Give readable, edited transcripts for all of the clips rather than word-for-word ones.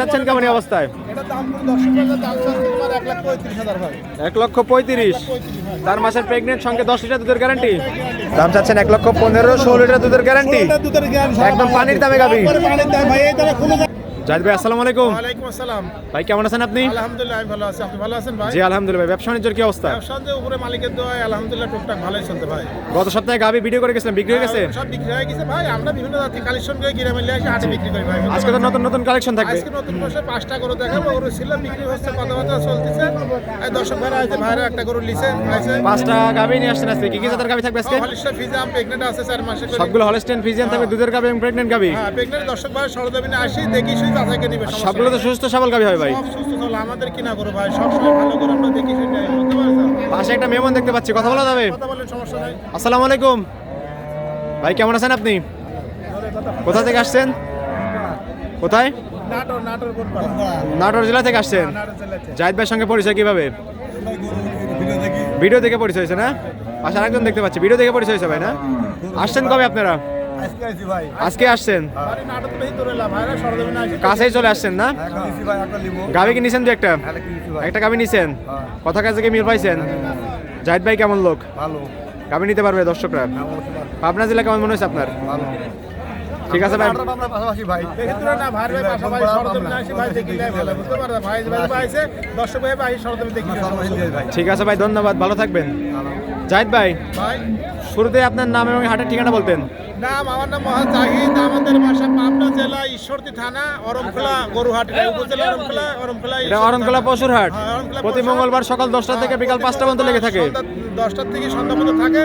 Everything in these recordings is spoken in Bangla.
যাচ্ছেন কেমন এই অবস্থায়? এটা দাম পুরো দর্শকদের দাম চাচ্ছে তোমার 1,35,000 ভাই। 1,35,000। 4 মাসের প্রেগনেন্ট সঙ্গে 10 লিটার দুধের গ্যারান্টি। দাম চাচ্ছেন 1,15,000, 16 লিটার দুধের গ্যারান্টি। দুধের গ্যারান্টি একদম পানির দামে গাবি। পানির দাম ভাই, এই দামে কোনো জাহিদ ভাই আসসালামু আলাইকুম। ওয়ালাইকুম আসসালাম। ভাই কেমন আছেন আপনি? আলহামদুলিল্লাহ আমি ভালো আছি, আপনি ভালো আছেন ভাই? জি আলহামদুলিল্লাহ। ব্যবসা বাণিজ্যের কি অবস্থা? ব্যবসার উপরে মালিকের দোয়ায় আলহামদুলিল্লাহ টুকটাক ভালোই চলতে ভাই। গত সপ্তাহে গাবি ভিডিও করে গেছিলাম, বিক্রি হয়ে গেছে? সব বিক্রি হয়ে গেছে ভাই, আমরা বিভিন্ন জাতি কালেকশন করে গ্রামে নিয়ে এসে হাটে বিক্রি করি ভাই। আজকে তো নতুন নতুন কালেকশন থাকবে। আজকে নতুন বছর 5টা গরু দেখাবো, গরু ছিল বিক্রি হচ্ছে, কথাবার্তা চলতেছে। এই দর্শক ভাইরা আছে, ভাইরা একটা গরু লিছে আছে। 5টা গাবি নিয়ে আসছেন আজকে। কি কি জাতের গাবি থাকবে আজকে? হলিস্টার ফিজিয়াম প্রেগন্যান্ট আছে 4 মাসের করে। সবগুলো হলস্টাইন ফ্রিজিয়ান থাকবে, দুধের গাবি এবং প্রেগন্যান্ট গাবি। হ্যাঁ, প্রেগন্যান্ট দর্শক ভাই সরজমিনে আসি দেখি শুই যাচাইকে নিবে। সবগুলো তো সুস্থ সবল গাবি হবে ভাই। সব সুস্থ চলে, আমাদের কিনা করো ভাই, সব সময় ভালো করে আমরা দেখি শুই নাই, বুঝতে পারছেন? পাশে একটা মেহমান দেখতে পাচ্ছি, কথা বলা যাবে? কথা বলেন, সমস্যা নাই। আসসালামু আলাইকুম ভাই, কেমন আছেন আপনি? কোথা থেকে আসছেন? কোথায়? নাটোর কোন নাটোর জেলা থেকে আসছেন। জাহিদ ভাইয়ের সঙ্গে পরিচয় কিভাবে? ভিডিও দেখে পরিচয় হয়েছে না? পাশে আরেকজন দেখতে পাচ্ছি, ভিডিও দেখে পরিচয় হয়েছে ভাই না? আসছেন কবে আপনারা? আজকে আইছি ভাই। আজকে আসছেন? আরে নাটোর থেকে দূরে এলাম ভাইরা, সরজমিনে আসি। কাছেই চলে আসছেন না? কিনছি ভাই, একটা লিবো। গাবি কি নিছেন? দু একটা কিনছি ভাই। একটা গাবি নিছেন? কথা কাছে কি মিল পাইছেন? জাহিদ ভাই কেমন লোক? ভালো। গাবি নিতে পারবে দর্শকরা? পাবনা জেলা কেমন মনে হয়েছে আপনার? ভালো। ঠিক আছে ভাই। আমরা পাশাপাশি ভাই। দেখি তোরা না ভাই ভাই পাশাপাশি সরজমিনে আসি ভাই, দেখি লাই ভালো, বুঝতে পারছেন? ভাই ভাই আইছে, দর্শক ভাই ভাই সরজমিনে দেখি ভাই। ঠিক আছে ভাই, ধন্যবাদ, ভালো থাকবেন। জাহিদ ভাই, ভাই শুরুতে আপনার নাম এবং হাটের ঠিকানা বলতেন। নাম, আমার নাম মহাজ জাহিদ, আমাদের বাসা পাবনা জেলা ঈশ্বরদী থানা অরমখোলা গরুহাট, উপজেলা অরমখোলা এটা অরণখোলা পশুর হাট। হ্যাঁ, অরণখোলা প্রতি পশুর মঙ্গলবার সকাল 10টা থেকে বিকাল 5টা পর্যন্ত লেগে থাকে। 10টা থেকে সন্ধ্যা পর্যন্ত থাকে।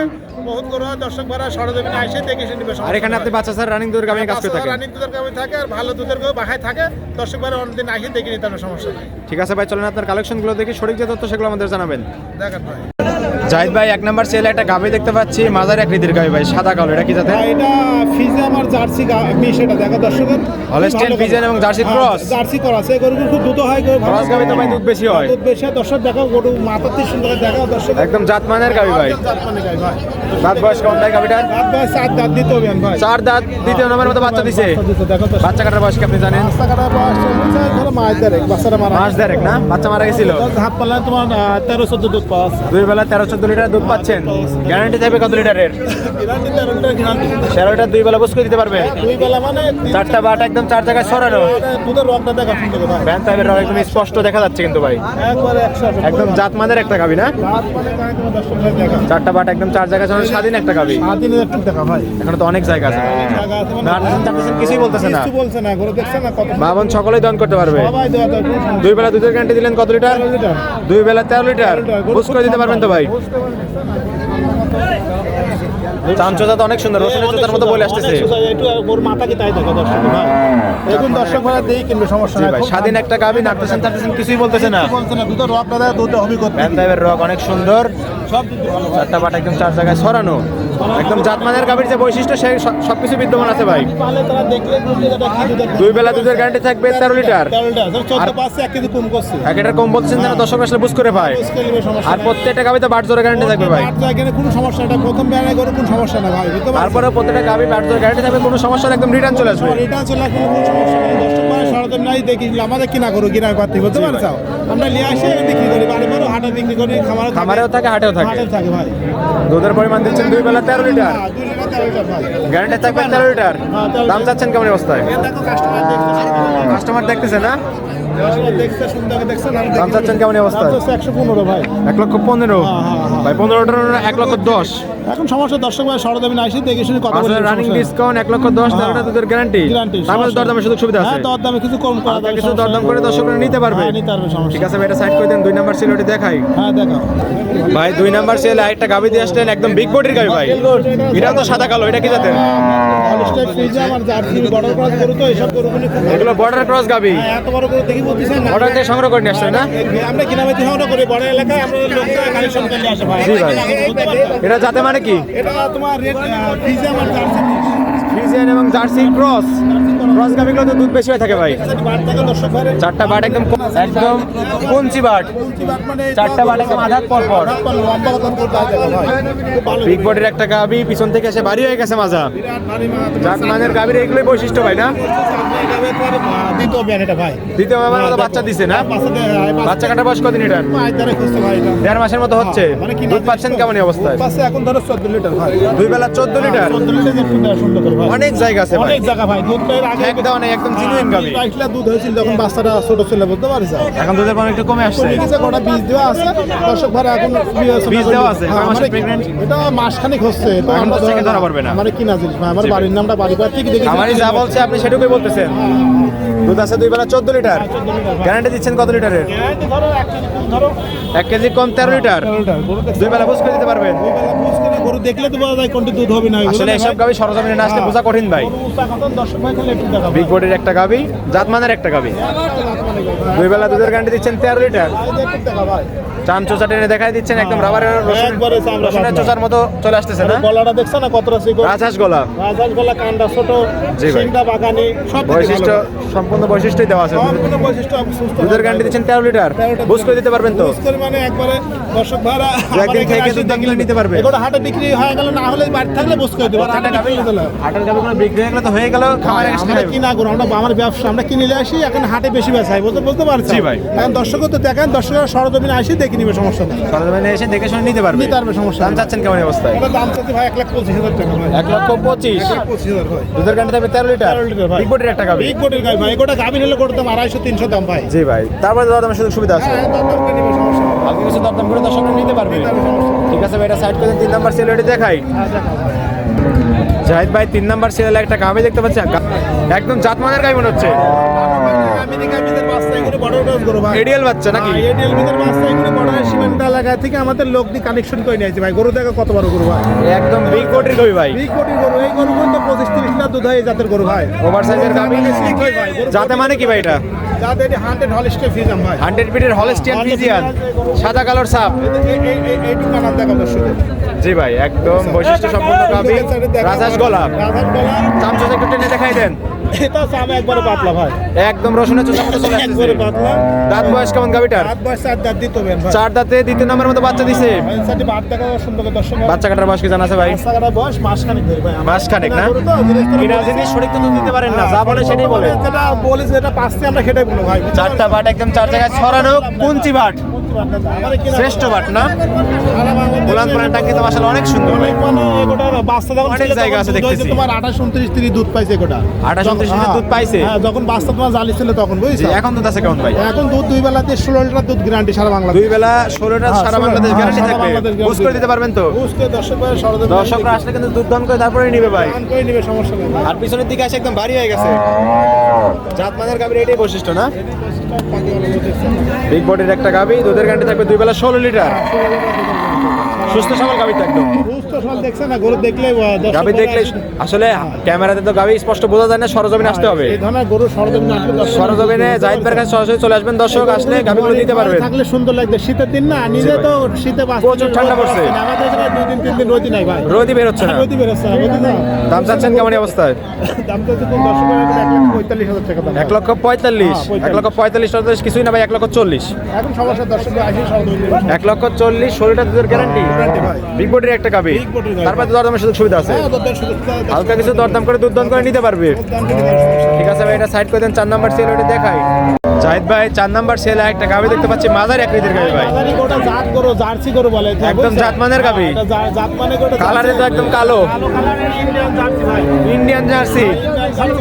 বহুত গরু হয়, দর্শক ভাড়া সরজমিনে আসে দেখে শুনে নিবে। আর এখানে আপনি বাচ্চা স্যার রানিং দুধের গামে কাজ করে থাকেন। রানিং দুধের গাভী থাকে আর ভালো দুধের গাভী বাসায় থাকে, দর্শক ভাড়া অন্যদিন আসে দেখে নিতে হবে, সমস্যা নেই। ঠিক আছে ভাই, চলেন আপনার কালেকশনগুলো দেখি, সঠিক যে তথ্য সেগুলো আমাদের জানাবেন। দেখেন ভাই, জাহিদ ভাই, 1 নাম্বার সেলে একটা গাভী দেখতে পাচ্ছি, মাঝারি আকৃতির গাভী ভাই, সাদা কালো, এটা কি জাতের? এটা ফিজিয়াম আর জার্সি গাভী, সেটা দেখা দর্শকের। হলস্টাইন ফ্রিজিয়ান এবং জার্সি ক্রস। জার্সি করা আছে, গরু খুব দুধ হয়, গরু ভালো। ক্রস গাভী তো ভাই দুধ বেশি হয়। দুধ বেশি হয়, দর্শক দেখাও, গরু মাথার থেকে সুন্দর দেখাও দর্শক। একদম জাতমানের গাভী ভাই। জাতমানের গাভী ভাই। দাঁত বয়স কেমন ভাই গাভীটার? দাঁত ভাই 4 দাঁত দিতে হবে ভাই। 4 দাঁত, দ্বিতীয় নম্বরের মতো বাচ্চা দিছে। দেখো তো, বাচ্চা কাটার বয়স কি আপনি জানেন? রাস্তা কাটা বয়স চলছে ধরো মাস দেড়েক, বাচ্চারা মারা মাস দেড়েক না? বাচ্চা মারা গেছিল। হাত পাল্লা তোমার 13-14 দুধ পাওয়া আছে। দুই বেলা 13-14 লিটার দুধ পাচ্ছেন। গ্যারান্টি থাকবে কত লিটারের? Guarantee 13 litre guarantee. 13 লিটার দুই বেলা বুঝ করে দিতে পারবে? দুই বেলা মানে 4টা বাট একদম 4 জায়গায় সরানো। দুধের রকটা দেখা সুন্দর ভাই। ব্যান টাইপের রক একদম স্পষ্ট দেখা যাচ্ছে কিন্তু ভাই। একবারে 100 একদম জাতমানের একটা গাভী না? হাত মানে একদম দর্শক ভাই দেখা। 4টা বাট একদম 4 জায়গায় সরানো, স্বাধীন একটা গাভী। স্বাধীনের একটু দেখা ভাই। এখনো তো অনেক জায়গা আছে। জায়গা আছে মানে নার্সিং কিছুই বলতেছে না। কিছু বলছে না, গরু দেখছেন না কত। বাবন সকলেই দন করতে পারবে। সবাই দেওয়া দরকার। দুই বেলা দুধের গ্যারান্টি দিলেন কত লিটার? 13 লিটার। দুই বেলা 13 লিটার বুঝ করে দিতে পারবেন তো ভাই? চামচোটা তো অনেক সুন্দর, রসুনের চোতার মতো বলে আসতেছে। একটু গরুর মাথা কি তাই দেখো দর্শক ভাই। এখন দর্শক ভাই দেই কিনবে, সমস্যা নাই ভাই স্বাধীন একটা গাভী, নাড়তেছেন টাড়তেছেন কিছুই বলতেছে না। বলছে না, দুধের রকটা দেখা, দুধ হবে করতে। ব্যান টাইপের রক অনেক সুন্দর। সব দিতে ভালো। 4টা বাট একদম 4 জায়গায় সরানো। একদম জাতমানের গাভীর যে বৈশিষ্ট্য সেই সবকিছু বিদ্যমান আছে ভাই। পালে তারা দেখলে বুঝলে এটা কি দুধের। দুই বেলা দুধের গ্যারান্টি থাকবে 13 লিটার। 13 লিটার 14 পাচ্ছে, 1 কেজি কম করছে। এক লিটার কম বলছেন যেন দর্শক আসলে বুঝ করে পায়। বুঝতে নিবে, সমস্যা আর নাই। প্রত্যেকটা গাভীতে বাট জোরে গ্যারান্টি থাকবে ভাই। বাট জায়গায় কোনো সমস্যা নাই, প্রথম বেলায় গরু কোনো সমস্যা না ভাই, বুঝতে পারছেন? তারপরে প্রত্যেকটা গাভী বাট জোরে গ্যারান্টি থাকবে, কোনো সমস্যা নেই, একদম রিটার্ন চলে আসবে। এটা চলে কোনো সমস্যা নেই, দর্শক ভাই সরদম নাই দেখি আমাদের কিনা গরু কিনা পাতি, বুঝতে পারছো? আমরা নিয়ে আসি বিক্রি করি, বাড়ি বাড়ি হাটে বিক্রি করি, খামারেও থাকে হাটেও থাকে। হাটে থাকে ভাই। দুধের পরিমাণ দিচ্ছেন দুই বেলা 13 লিটার। 2 লিটার 13 লিটার ভাই। গ্যারান্টি থাকবে 13 লিটার। হ্যাঁ, 13 দাম চাচ্ছেন কেমন অবস্থায়? এই দেখো কাস্টমার দেখছে, কাস্টমার দেখতেছে না? কাস্টমার দেখছে, সুন্দর দেখছে না। দাম চাচ্ছেন কেমন অবস্থায়? 115 ভাই। 1,15,000 হ্যাঁ। ভাই, 15টার 1,10,000। এখন সমস্যা দর্শক ভাই সরদমিনে আসি দেখে শুনে কথা বলি। রানিং ডিসকাউন্ট 1,10,000, 13টা দুধের গ্যারান্টি। গ্যারান্টি। তার মধ্যে দরদামের সুযোগ সুবিধা আছে। হ্যাঁ, দরদামে কিছু কম করা হালকা যাবে, কিছু দরদাম করে দর্শকরা নিতে পারবে। হ্যাঁ, নিতে পারবে, সমস্যা ঠিক আছে ভাই, এটা সাইড করে দেন। 2 নাম্বার সেল ওটি দেখাই হ্যাঁ দেখো ভাই। 2 নাম্বার সেল আরেকটা গাভী দিয়ে আসলেন, একদম বিগ বডির গাভী ভাই। এটা তো সাদা কালো, এটা কি জাতের? হলস্টাইন ফ্রিজিয়াম আর জার্সি বর্ডার ক্রস গরু, তো এইসব গরুগুলো খুব এগুলো বর্ডার ক্রস গাভী। এত বড় গরু দেখি বলতেছেন না। বর্ডার থেকে সংগ্রহ করে নিয়ে আসছেন না? আমরা কিনা বেচা হাওড়া করি, বড় এলাকায় আমরা লোকটা কালেকশন করে আসে ভাই। জি ভাই। এটা জাতে মানে কি? এটা তোমার রেড ফ্রিজিয়াম আর জার্সি ফ্রিজিয়ান এবং জার্সি ক্রস। ক্রস গাভীগুলো তো দুধ বেশি হয়ে থাকে ভাই। বাট থেকে দর্শক ভাই 4টা বাট একদম কঞ্চি বাট। 4টা বাট একদম আধাত পর পর। লম্বা কথা করতে হয় দেখো ভাই, খুব ভালো। বিগ বডির একটা গাভী, পিছন থেকে এসে ভারী হয়ে গেছে মাজা। বিরাট ভারী মাছ। জাতমানের গাভীর এগুলোই বৈশিষ্ট্য ভাই না? দ্বিতীয় বিয়ান এটা ভাই। দ্বিতীয় মেলার মতো বাচ্চা দিছে না? বাচ্চা কাটা বয়স কদিন এটার? 1.5 মাসের মতো হচ্ছে। দুধ পাচ্ছেন কেমন এই অবস্থায়? এখন ধরো 14 লিটার ভাই। দুই বেলা 14 লিটার। 14 লিটার সুন্দর করে ভাই। অনেক জায়গা আছে ভাই। অনেক জায়গা ভাই। দুধ এর আগে একদম অনেক একদম জিনুইন গাবি। 22 লিটার দুধ হয়েছিল যখন বাচ্চাটা ছোট ছিল, বুঝতে পারিস? এখন দুধের পরিমাণ একটু কমে আসছে। কমে গেছে, গোটা বীজ দেওয়া আছে। দর্শক ভাই এখন বীজ দেওয়া আছে। কয় মাসের প্রেগন্যান্ট? এটা মাসখানেক হচ্ছে। তো এখন আমরা তো থেকে ধরা পড়বে না। আমার কিনা জিনিস ভাই। আমার বাড়ির নামটা বাড়ি পার থেকে দেখি। আমারই যা বলছে আপনি সেটুকুই বলতেছেন। দুধ আছে দুই বেলা 14 লিটার। গ্যারান্টি দিচ্ছেন কত লিটারের? ধরো 1 কেজি কম, ধরো 1 কেজি কম 13 লিটার। দুই বেলা বুঝ করে দিতে পারবেন। গরু দেখলে তো বোঝা যায় কোনটি দুধ হবে না। আসলে এসব গাবি সরজমিনে না আসলে বোঝা কঠিন ভাই। দর্শক ভাই খালি একটু দেখাবো। বিগ বডির একটা গাবি, জাতমানের একটা গাবি। দুই বেলা দুধের গ্যারান্টি দিচ্ছেন 13 লিটার। চাম চোচা টেনে দেখাই দিচ্ছেন, একদম রাবারের একবারে চামড়া রসুনের পাতলা। চোচার মতো চলে আসতেছে না? গলাটা দেখছো না কতটা চিকন? রাজহাঁস গলা, রাজহাঁস গলা, কানটা ছোট, জি ভাই। সিংটা বাগানি, সব দিকে বৈশিষ্ট্য ভালো। সম্পূর্ণ বৈশিষ্ট্যই দেওয়া আছে। সম্পূর্ণ বৈশিষ্ট্য সুস্থ। দুধের গ্যারান্টি দিচ্ছেন 13 লিটার। বুঝ করে দিতে পারবেন তো? বুঝ করে মানে একবারে দর্শক ভাড়া দু একদিন থেকে দুধ দেখলে নিতে পারবে। এগুলো হাটে বিক্রি হয়ে গেল, না হলে বাড়ি থাকলে বুঝ করে দেবো। হাটে বিক্রি হয়ে গেল। হাটের গাবিগুলো বিক্রি হয়ে গেলে তো হয়ে গেল, খামারে এক্সট্রা আমরা কিনা করো, আমরা আমার ব্যবসা, আমরা কিনে নিয়ে আসি, এখন হাটে বেশি বেচাই, বুঝতে পারছি? জি ভাই। এখন দর্শকও তো দেখেন, দর্শকরা সরজমিনে আসি দেখে নিবে, সমস্যা নেই। সরজমিনে এসে দেখে শুনে নিতে পারবে। নিতে পারবে, সমস্যা দাম নেই। চাচ্ছেন কেমন এই অবস্থায়? এটা দাম চাচ্ছি ভাই 1,25,000 টাকা ভাই। 1,25,000। 1,25,000 ভাই। দুধের গ্যারান্টি থাকবে 13 লিটার। 13 লিটার ভাই। বিগ বডির একটা গাবি। বিগ বডির গাই ভাই, এগোটা গাভী নিলে করতাম 250-300 দাম ভাই। জি ভাই। তারপরে দামের সুযোগ সুবিধা আছে। হ্যাঁ, দাম করে নিবে, সমস্যা নেই। হালকা কিছু দরদাম করে দর্শকরা নিতে পারবে। নিতে পারবে, সমস্যা নেই। ঠিক আছে ভাই, এটা সাইড করে 3 নাম্বার সিরিয়ালটি দেখাই। হ্যাঁ, দেখাও ভাই। জাহিদ ভাই 3 নাম্বার সিরিয়ালে একটা গাবি দেখতে পাচ্ছি। একদম জাতমানের গাবি মনে হচ্ছে। আমেরিকা বিদের বাচ্চা এগুলো বড় ডোজ গরু ভাই। এডিএল বাচ্চা নাকি? হ্যাঁ, এডিএল বিদের বাচ্চা এগুলো বড় সীমান্ত এলাকা থেকে আমাদের লোক দিয়ে কানেকশন করে নিয়েছে ভাই। গরু দেখো কত বড় গরু ভাই। একদম বিগ বডির গাবি ভাই। বিগ বডির গরু, এই গরু কিন্তু 25-30 লিটার দুধ হয় এই জাতের গরু ভাই। ওভার সাইজের গাবি। ঠিক হয় ভাই। গরু জাতে মানে কি ভাই এটা? যাতে এটি 100 হলিস্টিয়ান ফ্রিজিয়ান ভাই। 100 ফিটের হলস্টিয়ান ফ্রিজিয়ান, সাদা কালোর সাপ। এইটুকু কানার দেখা দর্শক। জি ভাই, একদম বৈশিষ্ট্য সম্পন্ন গাবি। রাজহাঁস গলা। রাজহাঁস গলা। চামচা একটু টেনে দেখাই দেন। এটা চামে একবারে পাতলা ভাই। একদম রসুনের চোষা মতো চলে আসছে। একবারে পাতলা। দাঁত বয়স কেমন গাবিটার? হাত বয়স 4 দাঁত দিতে হবে ভাই। 4 দাঁতে দ্বিতীয় নাম্বার মতো বাচ্চা দিছে। ভাই সাথে বাদ দেখা সুন্দর করে দর্শক। বাচ্চা কাটার বয়স কি জানা আছে ভাই? বাচ্চা কাটার বয়স মাসখানেক ধরে ভাই। মাসখানেক না? গরু তো গৃহস্থরা কিনা বলেছে। জিনিস সঠিক তো দুধ দিতে পারেন না, যা বলে সেটাই বলে। যেটা বলি, যেটা পাচ্ছি আমরা সেটাই বলবো ভাই। 4টা বাট একদম 4 জায়গায় ছড়ানো কুঞ্চি বাট, শ্রেষ্ঠ বাট না? গোলান পানাটা কিন্তু আসলে অনেক সুন্দর ভাই। অনেক জায়গা আছে দেখতেছি। তোমার 28-29 দুধ পাইছে গোটা। 28-29 লিটার দুধ পাইছে? হ্যাঁ, যখন বাচ্চা তোমার জালি ছিল তখন, জি, বুঝছো? এখন দুধ আছে কেমন ভাই? এখন দুধ 2 বেলাতে 16 লিটার দুধ গ্যারান্টি সারা বাংলাদেশ। 2 বেলা 16টা হ্যাঁ, সারা বাংলাদেশ হ্যাঁ, গ্যারান্টি সারা থাকবে। বাংলাদেশ guarantee বুঝ করে দিতে পারবেন তো? বুঝতে দর্শক ভাই সরজমিনে দর্শকরা আসলে কিন্তু দুধ দান করে তারপরে নিবে ভাই। দান করে নিবে, সমস্যা নেই ভাই। আর পিছনের দিকে আসে একদম ভারী হয়ে গেছে। জাতমানের গাবির এটাই বৈশিষ্ট্য না? বিগ বডির একটা গাবি, দুধের গ্যারান্টি থাকবে 2 বেলা 16 লিটার। সুস্থ সবল গাবি তো একদম। সুস্থ সবল দেখছেন না, গরু দেখলেই গাবি দেখলে আসলে ক্যামেরাতে তো গাবি স্পষ্ট বোঝা যায় না, সরজমিনে আসতে হবে। এই ধরনের গরু সরজমিনে আসলে দর্শক সরজমিনে জাহিদ ভাইয়ের কাছে সরাসরি চলে আসবেন, দর্শক আসলে গাবিগুলো দিতে পারবেন। থাকলে সুন্দর লাগবে। শীতের দিন না, নিজে তো শীতে প্রচুর ঠান্ডা পড়ছে। আমাদের এখানে 2-3 দিন রোদই নাই ভাই। রোদই বের হচ্ছে না। রোদই বেরোচ্ছে না, বুঝলি না? দাম চাচ্ছেন কেমন এই অবস্থায়? দাম তো কোন দর্শক 1,45,000 টাকা দাম। 1,45,000। 1,45,000 কিছুই না ভাই, 1,40,000। এখন সমস্যা দর্শক আসি সরজমিনে। 1,40,000 16টা দুধের গ্যারান্টি। গ্যারান্টি ভাই। বিগ বডির একটা গাবি। বিগ বডির গাভী। তারপরে দরদামের সুযোগ সুবিধা আছে। হ্যাঁ, দরদাম সুযোগ আছে। হালকা কিছু দরদাম করে দুধ দান করে নিতে পারবে। দাম করে দেওয়ার সমস্যা নেই। ঠিক আছে ভাই, এটা সাইড করে দেন। 4 নাম্বার সেল ওটা দেখাই। জাহিদ ভাই 4 নাম্বার সেলে একটা গাবি দেখতে পাচ্ছি, মাঝারি আকৃতির গাবি ভাই। বাজারি গোটা জাত গরু, জার্সি গরু বলে। একদম জাতমানের গাভী। এটা জাত মানে গোটা কালারে তো একদম কালো। কালো কালারের ইন্ডিয়ান জার্সি ভাই। ইন্ডিয়ান জার্সি,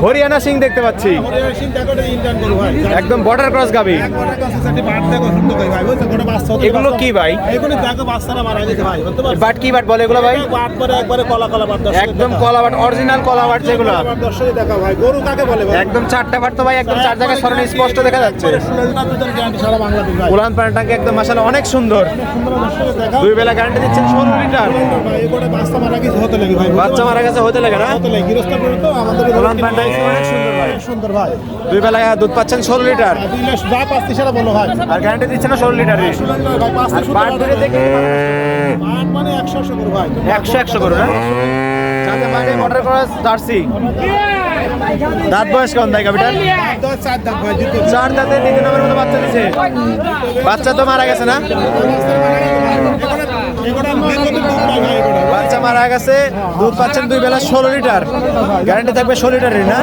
হরিয়ানা সিং দেখতে পাচ্ছি। হরিয়ানা সিং দেখো, এটা ইন্ডিয়ান গরু ভাই। একদম বর্ডার ক্রস গাবি। একবারে কাছে সাথে বাট দেখো, সুন্দর করে ভাই, বুঝছো? গোটা বাচ্চা হতে এগুলো বাচ্চা- কি ভাই? এগুলো দেখো বাচ্চারা মারা গেছে ভাই, বুঝতে পারছো? বাট কি বাট বলে এগুলো ভাই? বাট পরে একবারে কলা কলা বাট দর্শক একদম কলা বাট, অরিজিনাল কলা বাট যেগুলো। দর্শক দেখা ভাই, গরু কাকে বলে ভাই? একদম 4টা বাট তো ভাই, একদম 4 জায়গায় সরানো স্পষ্ট দেখা যাচ্ছে। সুললটা দুধের গ্যারান্টি সারা বাংলাদেশ ভাই। উলান পানাটাকে একদম মাশাআল্লাহ অনেক সুন্দর। সুন্দর দর্শক দেখা। 2 বেলা গ্যারান্টি দিচ্ছেন 16 লিটার। ভাই এগুলো বাচ্চা মারা গেছে হতে লাগে ভাই, বাচ্চা মারা গেছে হতে লাগে না? হতে লাগে। গৃহস্থ গরু তো আমাদের উলান পানাটা অনেক সুন্দর ভাই। সুন্দর ভাই। 2 বেলা দুধ পাচ্ছেন 16 লিটার। 2 লাখ যা পাচ্ছি সেটা বলো ভাই। আর গ্যারান্টি দিচ্ছে না 16 লিটারই। সুললটা ভাই পাঁচটা সুন্দর বাট ধরে দেখে বাট মানে 100 গরু ভাই। 100 করে না? যাতে মানে বর্ডার ক্রস জার্সি। দাঁত বয়স কেমন ভাই গাবিটার? 4 দাম ভাই দিতে। 4 দাঁতে 3 নম্বরের মতো বাচ্চা দিছে। বাচ্চা তো মারা গেছে না? এগোটার মেন কথা দুধ পাই ভাই এগোটা বাচ্চা মারা গেছে, দুধ পাচ্ছেন 2 বেলা 16 লিটার, গ্যারান্টি থাকবে 16 লিটারের না?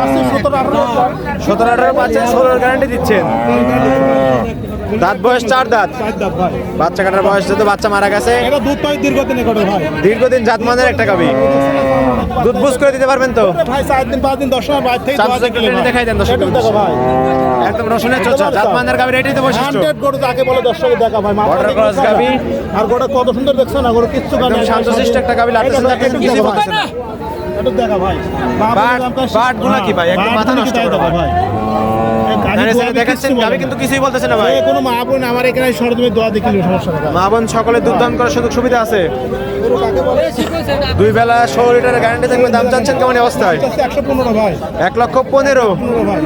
আছে 17-18 17-18 পাচ্ছেন, 16 গ্যারান্টি দিচ্ছেন। দাঁত বয়স 4 দাঁত, চার দাঁত ভাই। বাচ্চা কাটার বয়স যেহেতু বাচ্চা মারা গেছে, এটা দুধ পাই দীর্ঘদিন এগোটা ভাই। দীর্ঘদিন জাতমানের একটা গাভী। দুধ বুঝ করে দিতে পারবেন তো? ভাই 4 দিন 5 দিন 10 সময় বাইরে থেকে চার দোয়া পাঁচটা দেখলে একটু দেখাই দেন দর্শকদের একটু দেখো ভাই। একদম রসুনের চোচা, জাতমানের গাভীর এটাই তো বৈশিষ্ট্য। 100 গরু যাকে বলে দর্শক দেখা ভাই। মাথা Border দেখে cross দেখা। গাভী। আর গরুটা কত সুন্দর দেখছো না, গরু কিচ্ছু গান একদম শান্তশিষ্ট একটা গাভী, লাঠি সাথে আপনি কিছুই বলতেছেন না। একটু দেখা ভাই। বাট গুলা কি ভাই? একদম মাথা নষ্ট করে দেখা ভাই। দেখাচ্ছেন গাভী কিন্তু কিছুই বলতেছে না ভাই। কোনো মা বোন আমার এখানে সরজমে দোয়া দেখিলে সমস্যা নেই। মা বোন সকলে দুধ দান করার সুযোগ সুবিধা আছে। গরু কাকে বলে? 2 বেলা 16 লিটারের গ্যারান্টি থাকবে। দাম চাচ্ছেন কেমন অবস্থায়? 115 ভাই। 1,15,000। 15 ভাই।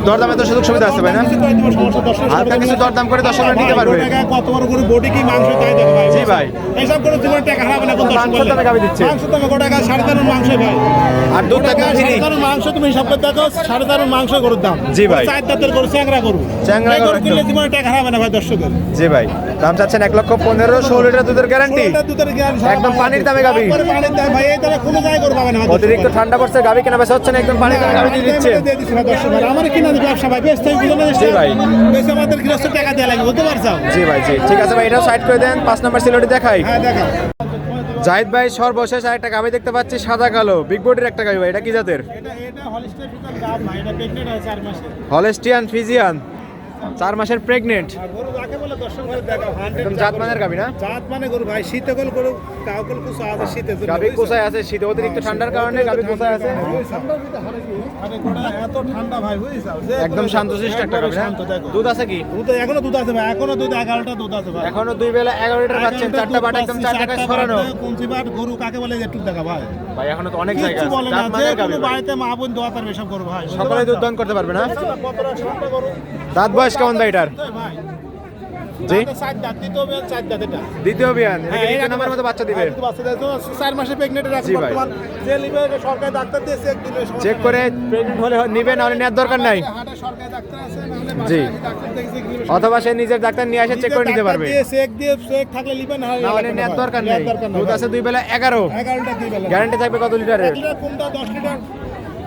দরদামে তো সুযোগ সুবিধা আছে ভাই না? কিছু করে দিব সমস্যা দর্শক। হালকা কিছু দরদাম করে দর্শকরা নিতে পারবে। কত বড় গরু বডি কি মাংস তাই দেখো ভাই। জি ভাই। এইসব করে জীবন টাকা হারাবে না কোন দর্শক মাংস বলে। দামে গাভী দিচ্ছে। মাংস দামে গোটা টাকা 3.5 মাংস ভাই। আর দুধ টাকা ফ্রি। 3.5 মাংস তুমি হিসাব করে দেখো 3.5 মাংস গরুর দাম। জি ভাই। 4 দাঁতের গরু চ্যাংড়া গরু। চ্যাংড়া এই গরু গরু কিনলে জীবনে টাকা হারাবে না ভাই দর্শকের। জি ভাই। দাম চাচ্ছেন 1,15,000, 16 লিটার দুধের গ্যারান্টি। ষোলোটা দুধের গ্যারান্টি। একদম পানির দামে গাভী। একবারে পানির দামে ভাই। এই দামে কোনো জায়গায় গরু পাবে না ভাই। অতিরিক্ত ঠান্ডা পড়ছে, গাভী কেনা বেচা হচ্ছে না, একদম পানির দামে গাভী দিয়ে দিচ্ছেন। দিয়ে দিচ্ছি ভাই দর্শক ভাই। আমার কিনা দিবে ব্যবসা ভাই। বেচতে হবে বুঝলেন? জি ভাই। বেচে আমাদের গৃহস্থ টাকা দেওয়া লাগবে বুঝতে পারছো? জি ভাই, জি ঠিক আছে ভাই, এটাও সাইড করে দেন। 5 নম্বর সিলোটি দেখাই। হ্যাঁ দেখা। জাহিদ ভাই সর্বশেষ আরেকটা গাভী দেখতে পাচ্ছি, সাদা কালো বিগ বডির একটা গাভী ভাই। এটা কি জাতের? এটা হলিস্টার ফিজান গাব ভাই। এটা প্রেগন্যান্ট হয় 4 মাসে। হলস্টিয়ান ফ্রিজিয়ান, 4 মাসের প্রেগনেন্ট। আর গরু যাকে বলে দর্শক ভাই দেখা 100 একদম জাতমানের গাভী না? জাত মানে গরু ভাই। শীতে গরু গরু কাউকল কুসা আছে শীতে জন্য। গাভী কোথায় আছে? শীতে অতিরিক্ত ঠান্ডার কারণে গাভী কোথায় আছে? আরে গোটা এত ঠান্ডা ভাই বুঝছো? একদম শান্তশিষ্ট একটা গাভী না? শান্ত দেখো। দুধ আছে কি? দুধ এখনো দুধ আছে ভাই। এখনো দুধ 11টা দুধ আছে ভাই। এখনো 2 বেলা 11 লিটার পাচ্ছেন, 4টা বাট একদম 4 টাকায় ছড়ানো। কোনছি বাট গরু কাকে বলে একটু দেখা ভাই। ভাই এখনো তো অনেক জায়গা কিছু আছে। বলে না যে জাতমানের গাভী কোনো ভাই। বাড়িতে মা বোন দোয়া তার এসব গরু ভাই। সকলে দুধ দান করতে পারবে না? কতটা ঠান্ডা গরু দাঁত বয়স কেমন ভাই এটার? ভাই। জি? 4 দাঁত দ্বিতীয় বিয়ান 4 দাঁত এটা। দ্বিতীয় বিয়ান, এটা হ্যাঁ, কি এই দ্বিতীয় নাম্বার মতো বাচ্চা দিবে? দুটো বাচ্চা দেয় তো 4 মাসে প্রেগন্যান্ট আছে জি ভাই। বর্তমান। যে লিবে সরকারি ডাক্তার দিয়ে চেক দিলে চেক করে প্রেগনেন্ট হলে নিবে, নাহলে নেওয়ার দরকার নাই। হাটে সরকারি ডাক্তার আছে নাহলে জি। বাসায় ডাক্তার দেখে চেক দিলে অথবা সে নিজের ডাক্তার নিয়ে এসে চেক করে নিতে পারবে, চেক থাকলে লিবে না নাহলে নেওয়ার দরকার নেই। দুধ আছে 2 বেলা 11। 11টা দিয়ে বেলা গ্যারান্টি থাকবে কত লিটারের? লিটার কোনটা 10 লিটার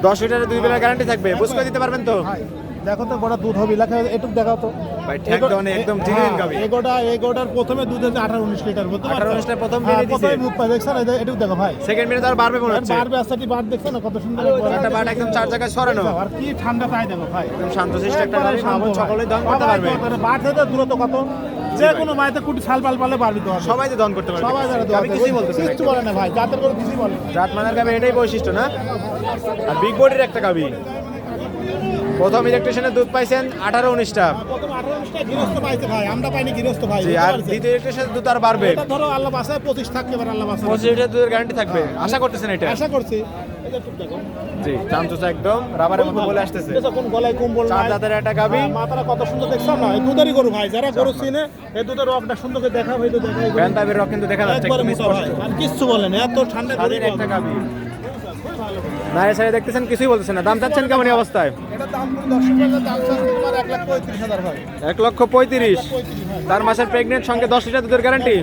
10 লিটারের 2 বেলা গ্যারান্টি থাকবে। বুঝ করে দিতে পারবেন তো? ভাই দেখো তো গোটা দুধ হবে লেখা একটু দেখাও তো ভাই ঠ্যাক দনে একদম জিনিস গাবি। এগোটার প্রথমে দুধ হচ্ছে 18-19 লিটার বুঝতে পারছো? 18-19 টা প্রথম হ্যাঁ, বেরিয়ে দিছে। প্রথমে দুধ পাই দেখছো না? একটু দেখো ভাই। সেকেন্ড মিনিট আর বাড়বে মনে হচ্ছে। বারবে আসাটি বার দেখছো না কত সুন্দর একটা বাট একদম 4 জায়গায় ছড়ানো। আর কি ঠান্ডা তাই দেখো ভাই। একদম শান্তশিষ্ট একটা গাড়ি, মামুন সকলেই দান করতে পারবে। বাট থেকে দূরত্ব কত? যে কোনো মাইতে কুটি সাল পাল পালে পারবি তো সবাই তো দান করতে পারবে। সবাই জানে তো আমি কিছুই বলতেছি না। কিছু বলে না ভাই। জাতের করে কিছু বলে না। জাতমানের গাবি এটাই বৈশিষ্ট্য না? আর বিগ বডির একটা গাবি। প্রথম ইলেকট্রিশিয়ানের দুধ পাইছেন 18-19টা। প্রথম 18-19টা গৃহস্থ পাইছে ভাই। আমরা পাইনি গৃহস্থ ভাই। জি, বুঝতে আর পারছো? দ্বিতীয় ইলেকট্রিশিয়ানের দুধ আর বাড়বে। এটা ধরো আল্লাহ বাসায় 25 থাকতে পারে আল্লাহ বাসায়। 25 লিটার দুধের গ্যারান্টি থাকবে। আশা করতেছেন এটা? আশা করছি। এই যে একটু দেখো। জি, চামচুচা একদম রাবারের মতো বলে আসতেছে। দেখো কোন গলায় কম্বল 4 নাই। দাঁতের একটা গাবি। মাথাটা কত সুন্দর দেখছো না? এই দুধেরই গরু ভাই। যারা গরু চিনে এই দুধের রকটা সুন্দর করে দেখা ভাই তো দেখা এই গরু। ব্যান্ডাবের রক কিন্তু দেখা যাচ্ছে একবারে একদম মোটা ভাই। স্পষ্ট। আর কিচ্ছু বলে না। এত ঠান্ডা গরু স্বাধীন একটা গাবি। নারে সাইডে দেখতেছেন কিছুই বলতেছেন না। দাম চাচ্ছেন কেমন এই অবস্থায়? এটা দাম করে 10 টাকা দাম চাচ্ছে তোমার 1,35,000 ভাই। 1,35,000। 35 ভাই। 4 মাসের প্রেগনেন্ট, সঙ্গে 10 লিটার দুধের গ্যারান্টি।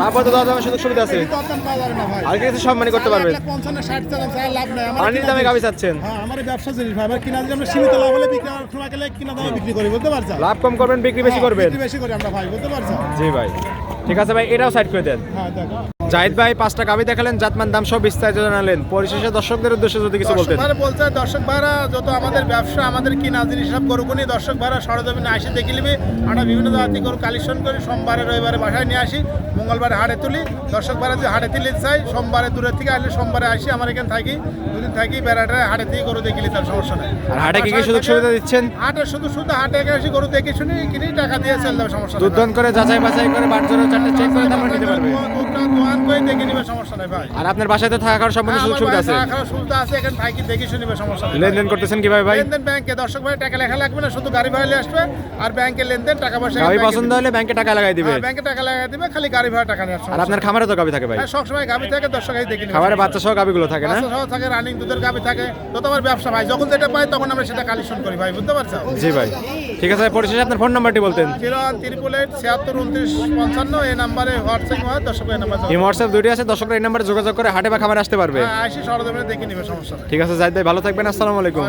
তারপর তো দামের সুযোগ সুবিধা আছে। এই দরদাম পাওয়া যাবে না ভাই। আর কিছু সম্মানী করতে পারবেন। 1,50,000 60 চালান চাই লাভ নাই। আমার পানির কিনা দামে জিনিস- গাবি চাচ্ছেন। হ্যাঁ, আমার এই ব্যবসা জিনিস ভাই। আমার কিনা যদি আমরা সীমিত লাভ হলে বিক্রি করার সময় গেলে কিনা দামে বিক্রি করি বুঝতে পারছো? লাভ কম করবেন, বিক্রি বেশি করবেন। বিক্রি বেশি করি আমরা ভাই বুঝতে পারছো? জি ভাই, ঠিক আছে ভাই, এটাও সাইড করে দেন। হ্যাঁ দেখো। জাহিদ ভাই 5টা গাবি দেখালেন, জাতমান দাম সব বিস্তারিত জানালেন। পরিশেষে দর্শকদের উদ্দেশ্যে যদি কিছু বলতেন। দর্শক ভাইরা বলছে দর্শক ভাইরা যত আমাদের ব্যবসা আমাদের কিনা জিনিস সব গরু কিনি দর্শক ভাইরা সরজমিনে আসি দেখে নিবি। আমরা বিভিন্ন জাতি গরু কালেকশন করি। সোমবারে রবিবারে বাসায় নিয়ে আসি, মঙ্গলবারে হাটে তুলি। দর্শক ভাইরা যে হাটে তুলি চাই সোমবারে দূরের থেকে আসলে সোমবারে আসি আমার এখানে থাকি, দুদিন থাকি বেড়াটা হাটে থেকে গরু দেখে নিই, তার সমস্যা নেই। আর হাটে কি কি সুযোগ সুবিধা দিচ্ছেন? হাটে শুধু হাটে এসে গরু দেখে শুনি কিনি টাকা দিয়ে চলে যাবে, সমস্যা নেই। দুধ দান করে যাচাই বাছাই করে বাট জোরে 4টা চেক করে তারপর নিতে পারবে। দোয়ান করে দেখে নিবে, সমস্যা নেই ভাই। আর আপনার বাসায় তো থাকার সম্পূর্ণ সুযোগ সুবিধা আছে। সুবিধা আছে, এখানে থাকি দেখে শুনিবে, সমস্যা নেই। লেনদেন করতেছেন কিভাবে ভাই? লেনদেন ব্যাংকে দর্শক ভাই টাকা লেখা লাগবে না, শুধু গাড়ি ভাড়া নিয়ে আসবে আর ব্যাংকে লেনদেন টাকা পয়সা গাবি পছন্দ হলে ব্যাংকে টাকা লাগাই দিবে। ব্যাংকে টাকা লাগাই দিবে, খালি গাড়ি ভাড়া টাকা নিয়ে আসবে। আর আপনার খামারে তো গাবি থাকে ভাই? হ্যাঁ, সবসময় গাবি থাকে দর্শক এই দেখে নিবে। খামারে বাচ্চা সহ গাবিগুলো থাকে না? বাচ্চা সহ থাকে, রানিং দুধের গাবি থাকে। তো তোমার ব্যবসা ভাই, যখন যেটা পাই তখন আমরা সেটা কালেকশন করি ভাই বুঝতে পারছো? জি ভাই। ঠিক আছে, পরিশেষে আপনার ফোন নাম্বারটি বলতেন। 0-1-888-76-29 এই নাম্বারে হোয়াটসঅ্যাপ হয়, দর্শক এই নাম্বারে এই হোয়াটসঅ্যাপ দুইটি আছে, দর্শকরা এই নাম্বারে যোগাযোগ করে হাটে বা খামারে আসতে পারবে। আসি সরজমিনে দেখে নিবে, সমস্যা নেই। ঠিক আছে জাহিদ ভাই, ভালো থাকবেন, আসসালামু আলাইকুম।